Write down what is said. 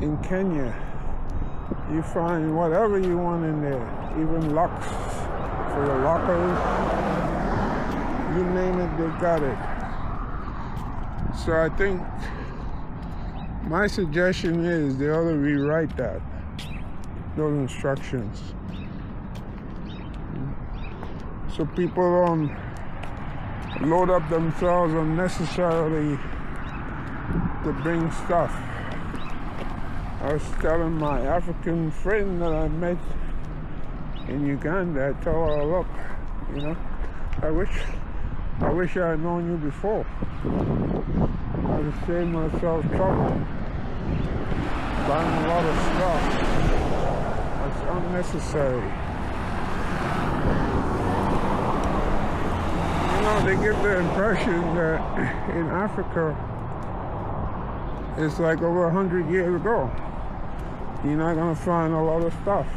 in Kenya, you find whatever you want in there, even locks for your lockers. You name it, they got it. So I think my suggestion is they ought to rewrite those instructions, so people don't load up themselves unnecessarily to bring stuff. I was telling my African friend that I met in Uganda, I told her, look, I wish I had known you before. I would have saved myself trouble buying a lot of stuff that's unnecessary. They give the impression that in Africa it's like over 100 years ago. You're not going to find a lot of stuff.